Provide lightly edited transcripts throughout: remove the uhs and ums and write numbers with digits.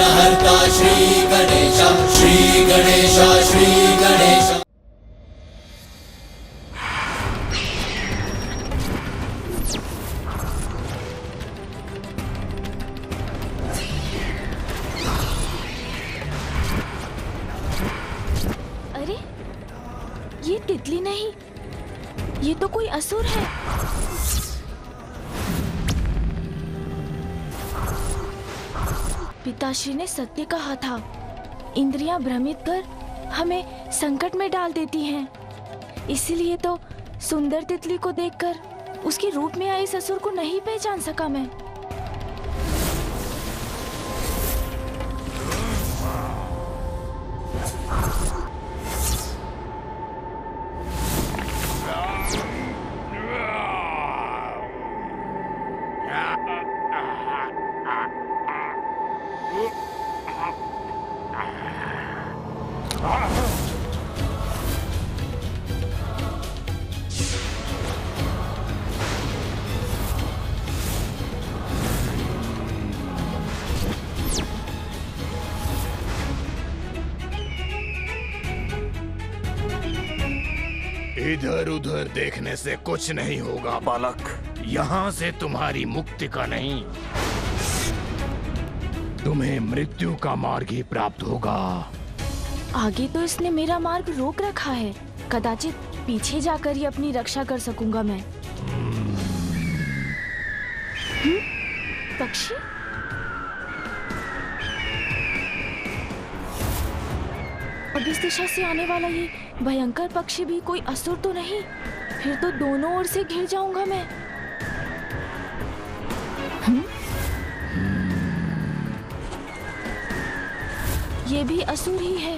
विघ्नहर्ता श्री गणेश, श्री गणेश, श्री गणेश। अरे ये तितली नहीं, ये तो कोई असुर है। पिताश्री ने सत्य कहा था, इंद्रियां भ्रमित कर हमें संकट में डाल देती हैं। इसीलिए तो सुंदर तितली को देखकर उसके रूप में आए ससुर को नहीं पहचान सका मैं। इधर उधर देखने से कुछ नहीं होगा बालक। यहाँ से तुम्हारी मुक्ति का नहीं, तुम्हें मृत्यु का मार्ग ही प्राप्त होगा। आगे तो इसने मेरा मार्ग रोक रखा है, कदाचित पीछे जाकर ही अपनी रक्षा कर सकूंगा मैं। पक्षी? अब इस दिशा से आने वाला ये भयंकर पक्षी भी कोई असुर तो नहीं? फिर तो दोनों ओर से घिर जाऊंगा मैं। ये भी असुर ही है।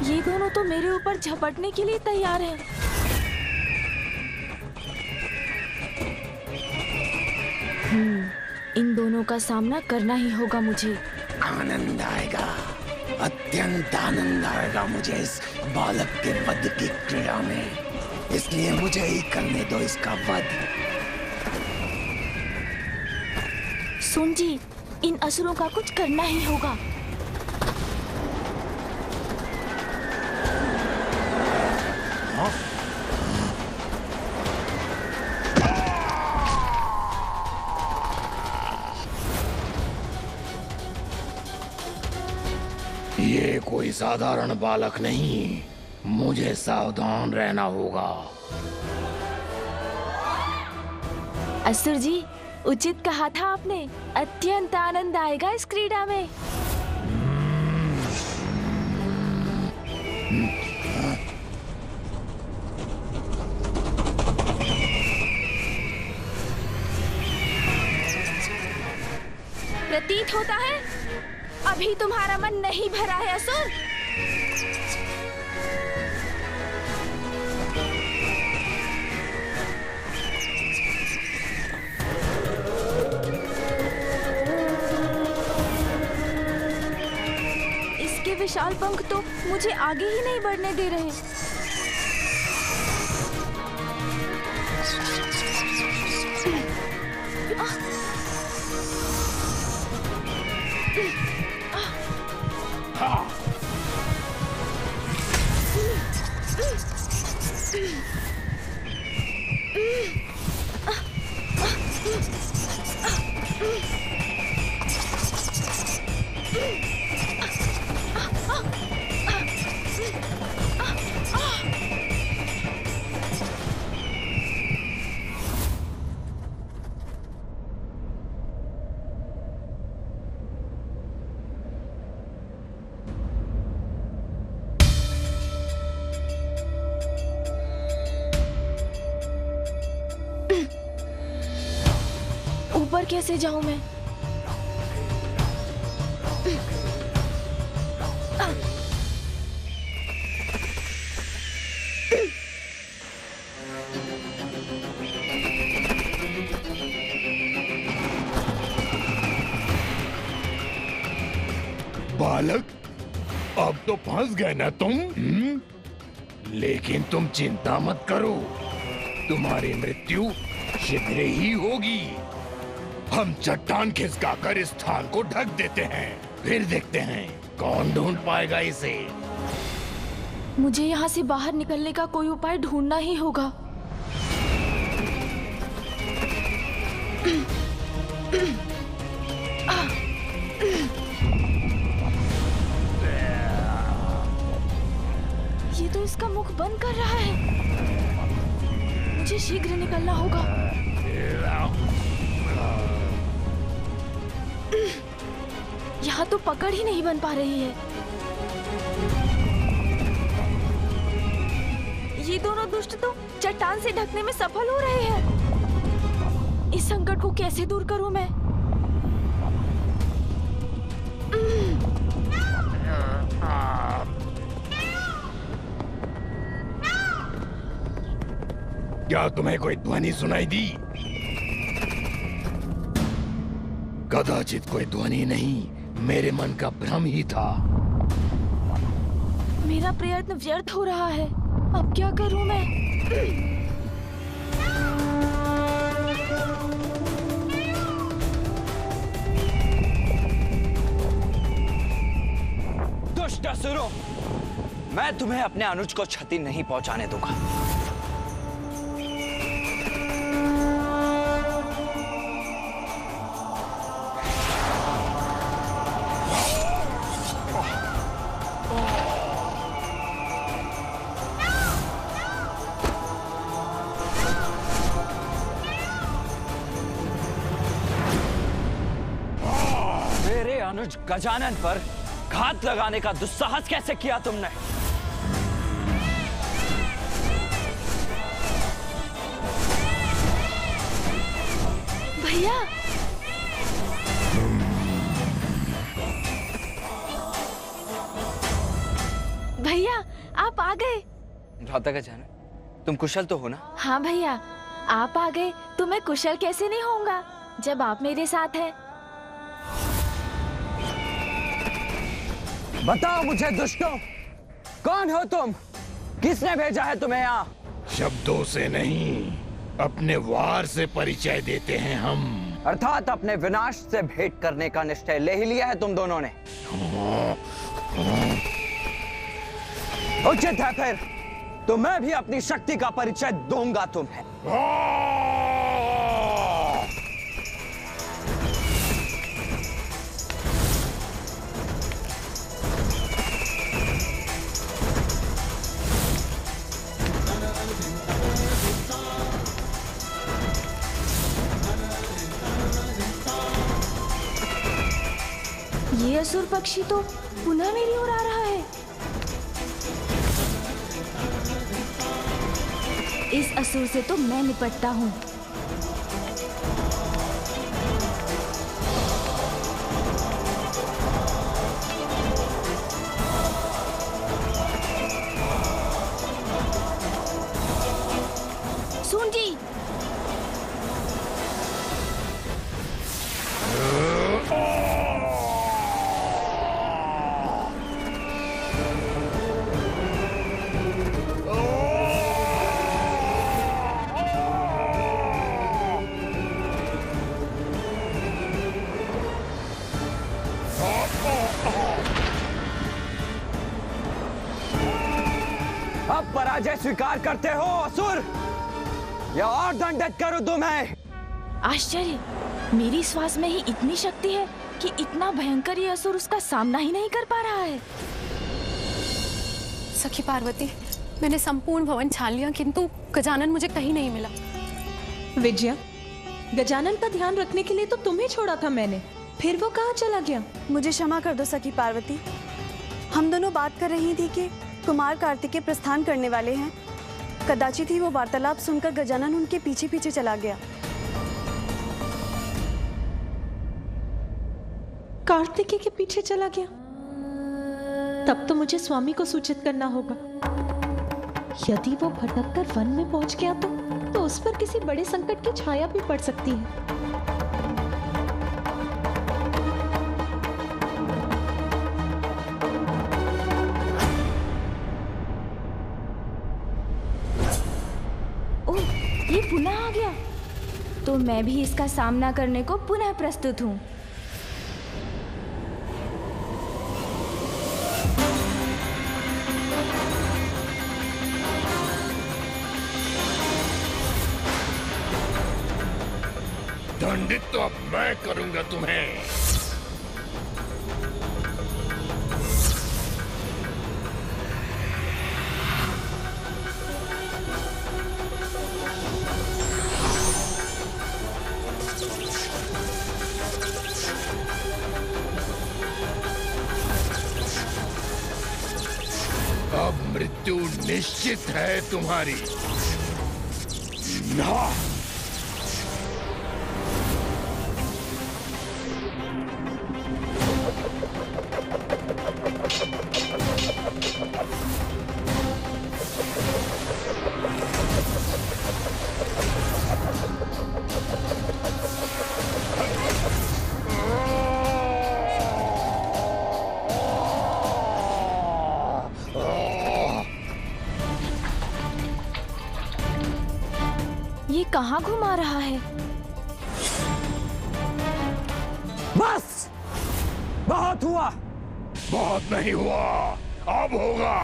ये दोनों तो मेरे ऊपर झपटने के लिए तैयार हैं। इन दोनों का सामना करना ही होगा मुझे। आनंद आएगा, अत्यंत आनंद आएगा मुझे इस बालक के वध की क्रीड़ा में, इसलिए मुझे ही करने दो इसका वध। सुन जी, इन असुरों का कुछ करना ही होगा। ये कोई साधारण बालक नहीं, मुझे सावधान रहना होगा। असुर जी, उचित कहा था आपने, अत्यंत आनंद आएगा इस क्रीड़ा में। प्रतीत होता है अभी तुम्हारा मन नहीं भरा है असुर। इसके विशाल पंख तो मुझे आगे ही नहीं बढ़ने दे रहे। ऊपर कैसे जाऊं मैं? बालक, अब तो फंस गए ना तुम? लेकिन तुम चिंता मत करो, तुम्हारी मृत्यु शीघ्र ही होगी। हम चट्टान खिसकाकर इस स्थान को ढक देते हैं, फिर देखते हैं कौन ढूंढ पाएगा इसे। मुझे यहाँ से बाहर निकलने का कोई उपाय ढूंढना ही होगा। ये तो इसका मुख बंद कर रहा है। मुझे शीघ्र निकलना होगा। यहाँ तो पकड़ ही नहीं बन पा रही है। ये दोनों दुष्ट तो चट्टान से ढकने में सफल हो रहे हैं। इस संकट को कैसे दूर करूं मैं? क्या तुम्हें कोई ध्वनि सुनाई दी? कदाचित कोई ध्वनि नहीं, मेरे मन का भ्रम ही था। मेरा प्रयत्न व्यर्थ हो रहा है। अब क्या करूं मैं? दुष्ट असुरों, मैं तुम्हें अपने अनुज को क्षति नहीं पहुंचाने दूंगा। अनुज गजानन पर घात लगाने का दुस्साहस कैसे किया तुमने? भैया, भैया आप आ गए। भ्राता गजानन, तुम कुशल तो हो ना? हाँ भैया, आप आ गए तो मैं कुशल कैसे नहीं होऊंगा जब आप मेरे साथ हैं। बताओ मुझे दुष्टों, कौन हो तुम? किसने भेजा है तुम्हें यहाँ? शब्दों से नहीं, अपने वार से परिचय देते हैं हम। अर्थात अपने विनाश से भेंट करने का निश्चय ले ही लिया है तुम दोनों ने। उचित है फिर, तो मैं भी अपनी शक्ति का परिचय दूंगा तुम्हें। ये असुर पक्षी तो पुनः मेरी ओर आ रहा है। इस असुर से तो मैं निपटता हूँ। सूंजी, अब पराजय स्वीकार करते हो असुर, या और दंडित करूं तुम्हें? आश्चर्य, मेरी श्वास में ही इतनी शक्ति है कि इतना भयंकर ये असुर उसका सामना ही नहीं कर पा रहा है। सखी पार्वती, मैंने संपूर्ण भवन छान लिया किंतु गजानन मुझे कहीं नहीं मिला। विजया, गजानन का ध्यान रखने के लिए तो तुम्हें छोड़ा था मैंने, फिर वो कहाँ चला गया? मुझे क्षमा कर दो सखी पार्वती। हम दोनों बात कर रही थी कि कुमार कार्तिकेय प्रस्थान करने वाले हैं। कदाचित ही वो वार्तालाप सुनकर गजानन उनके पीछे पीछे चला गया। कार्तिकेय के पीछे चला गया? तब तो मुझे स्वामी को सूचित करना होगा। यदि वो भटककर वन में पहुंच गया तो उस पर किसी बड़े संकट की छाया भी पड़ सकती है। ये पुनः आ गया, तो मैं भी इसका सामना करने को पुनः प्रस्तुत हूँ। दंडित तो अब मैं करूंगा तुम्हें। अब मृत्यु निश्चित है तुम्हारी। ना ये कहाँ घुमा रहा है? बस, बहुत हुआ। बहुत नहीं हुआ, अब होगा।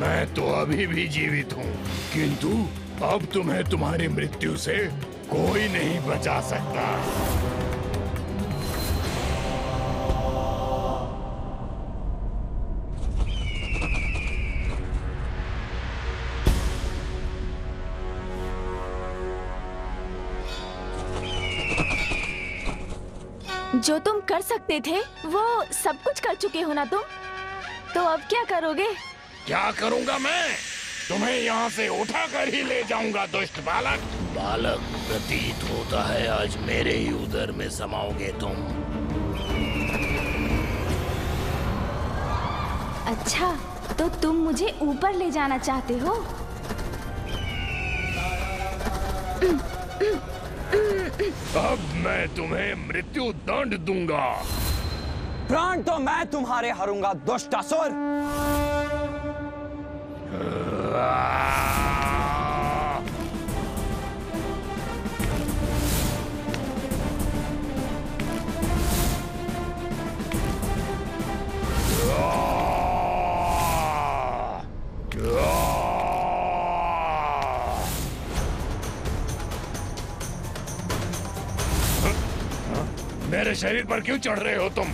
मैं तो अभी भी जीवित हूँ, किंतु अब तुम्हें तुम्हारी मृत्यु से कोई नहीं बचा सकता। जो तुम कर सकते थे वो सब कुछ कर चुके हो ना तुम, तो अब क्या करोगे? क्या करूंगा मैं? तुम्हें यहाँ से उठा कर ही ले जाऊंगा दुष्ट बालक। बालक, प्रतीत होता है आज मेरे ही उदर में समाओगे तुम। अच्छा, तो तुम मुझे ऊपर ले जाना चाहते हो? अब मैं तुम्हें मृत्यु दंड दूंगा। प्राण तो मैं तुम्हारे हरूंगा दुष्टासुर। मेरे शरीर पर क्यों चढ़ रहे हो तुम?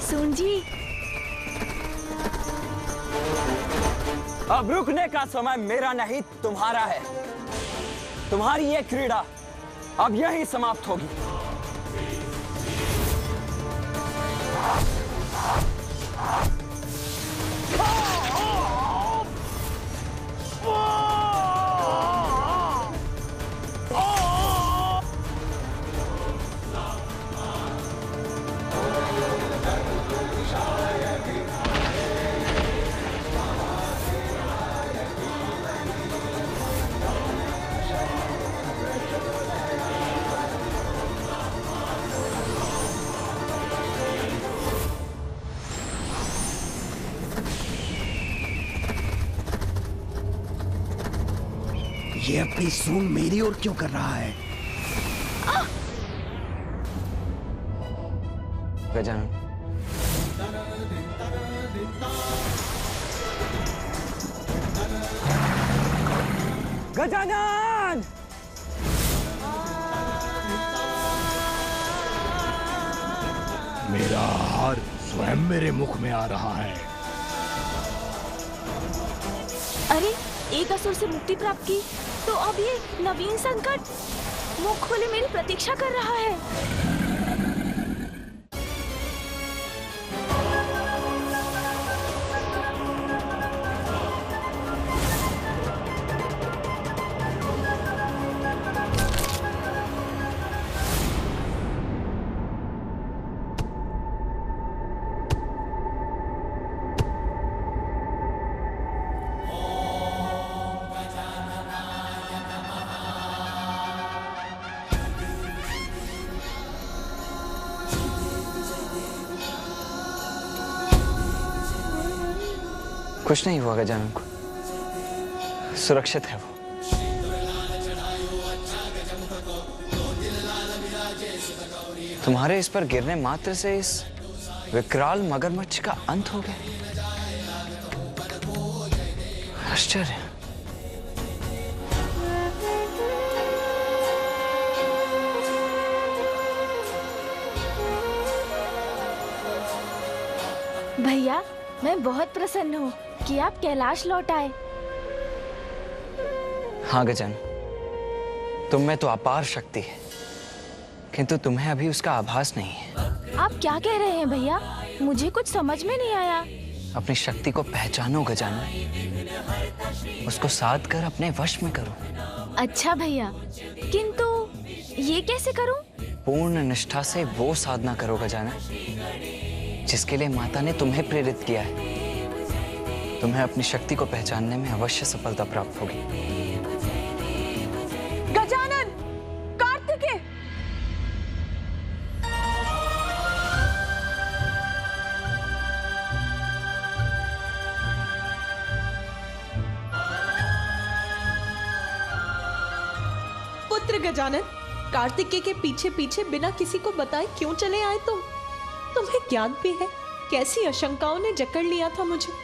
सुन जी, अब रुकने का समय मेरा नहीं तुम्हारा है। तुम्हारी ये क्रीड़ा अब यहीं समाप्त होगी। ये अपनी सूंड मेरी ओर क्यों कर रहा है? गजानन, गजानन! मेरा हार स्वयं मेरे मुख में आ रहा है। अरे, एक असुर से मुक्ति प्राप्त की, तो अब ये नवीन संकट मुख खोले मेरी प्रतीक्षा कर रहा है। कुछ नहीं हुआ गजानन को, सुरक्षित है वो। तुम्हारे इस पर गिरने मात्र से इस विकराल मगरमच्छ का अंत हो गया। आश्चर्य। भैया, मैं बहुत प्रसन्न हूँ कि आप कैलाश लौट आए। हाँ गजानन, तुम में तो अपार शक्ति है, किंतु तुम्हें अभी उसका आभास नहीं है। आप क्या कह रहे हैं भैया? मुझे कुछ समझ में नहीं आया। अपनी शक्ति को पहचानो गजानन, उसको साध कर अपने वश में करो। अच्छा भैया, किंतु ये कैसे करूं? पूर्ण निष्ठा से वो साधना करो गजानन जिसके लिए माता ने तुम्हें प्रेरित किया है। तुम्हें अपनी शक्ति को पहचानने में अवश्य सफलता प्राप्त होगी। गजानन, कार्तिकेय! पुत्र गजानन, कार्तिकेय के पीछे पीछे बिना किसी को बताए क्यों चले आए तुम? तुम्हें ज्ञान भी है कैसी आशंकाओं ने जकड़ लिया था मुझे।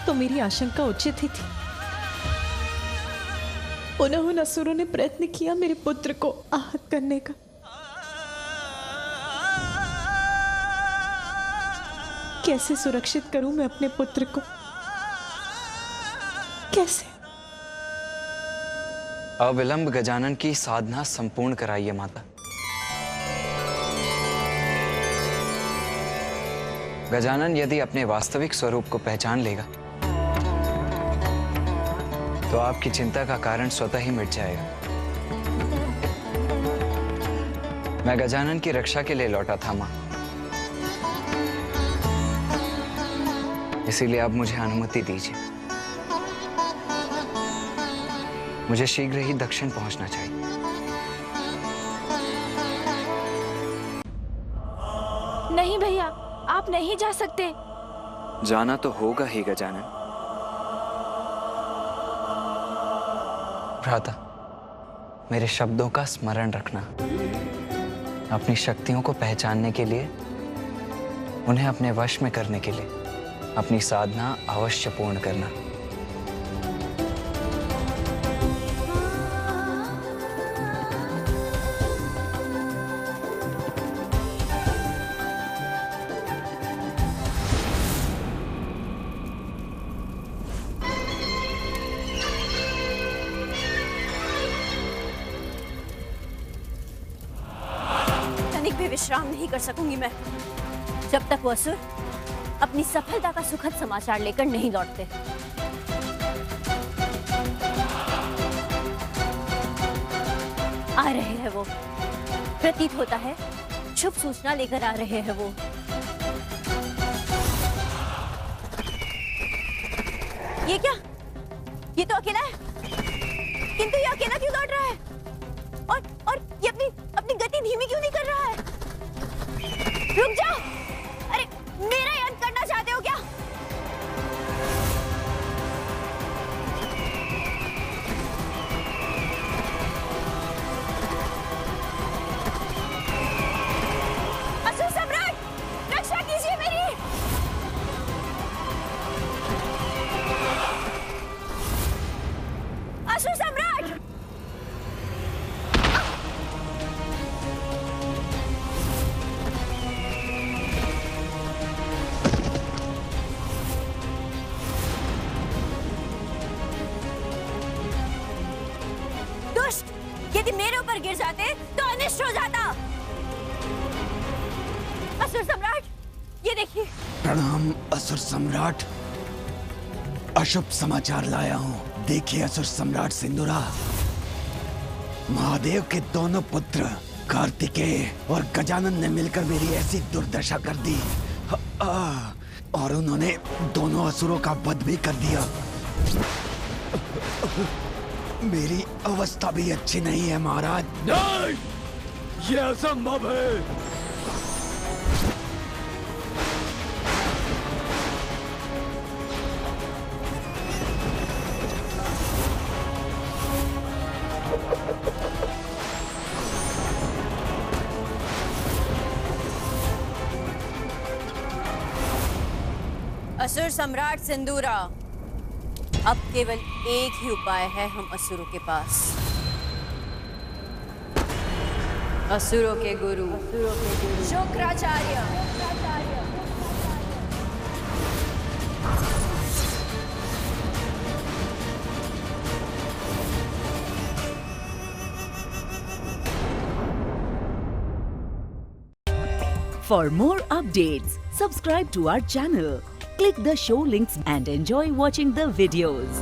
तो मेरी आशंका उचित ही थी। पुनः उन असुरों ने प्रयत्न किया मेरे पुत्र को आहत करने का। कैसे सुरक्षित करूं मैं अपने पुत्र को? कैसे? अविलंब गजानन की साधना संपूर्ण कराइए माता। गजानन यदि अपने वास्तविक स्वरूप को पहचान लेगा तो आपकी चिंता का कारण स्वतः ही मिट जाएगा। मैं गजानन की रक्षा के लिए लौटा था मां, इसीलिए अब मुझे अनुमति दीजिए। मुझे शीघ्र ही दक्षिण पहुंचना चाहिए। नहीं भैया, आप नहीं जा सकते। जाना तो होगा ही गजानन। भ्राता, मेरे शब्दों का स्मरण रखना। अपनी शक्तियों को पहचानने के लिए, उन्हें अपने वश में करने के लिए अपनी साधना अवश्य पूर्ण करना। तनिक भी विश्राम नहीं कर सकूंगी मैं जब तक वो असुर अपनी सफलता का सुखद समाचार लेकर नहीं लौटते। आ रहे हैं वो, प्रतीत होता है शुभ सूचना लेकर आ रहे हैं वो। ये क्या? ये तो अकेला है, किंतु ये अकेला क्यों लौट रहा है? और ये अपनी गति धीमी क्यों नहीं कर रहा है? रुक जाओ! अरे मेरा ही अंत करना चाहते हो क्या? असुर सम्राट, रक्षा कीजिए मेरी! असुर सम्राट! यदि मेरे ऊपर गिर जाते तो अनिष्ट हो जाता। असुर सम्राट, ये देखिए। प्रणाम असुर सम्राट। अशुभ समाचार लाया हूँ। देखिए असुर सम्राट सिंदूरा, महादेव के दोनों पुत्र कार्तिकेय और गजानन ने मिलकर मेरी ऐसी दुर्दशा कर दी और उन्होंने दोनों असुरों का वध भी कर दिया। मेरी अवस्था भी अच्छी नहीं है महाराज। नहीं, ये असंभव है। असुर सम्राट सिंदूरा, अब केवल एक ही उपाय है हम असुरों के पास। असुरों के गुरु Shukracharya. For more updates, subscribe to our channel, click the show links and enjoy watching the videos.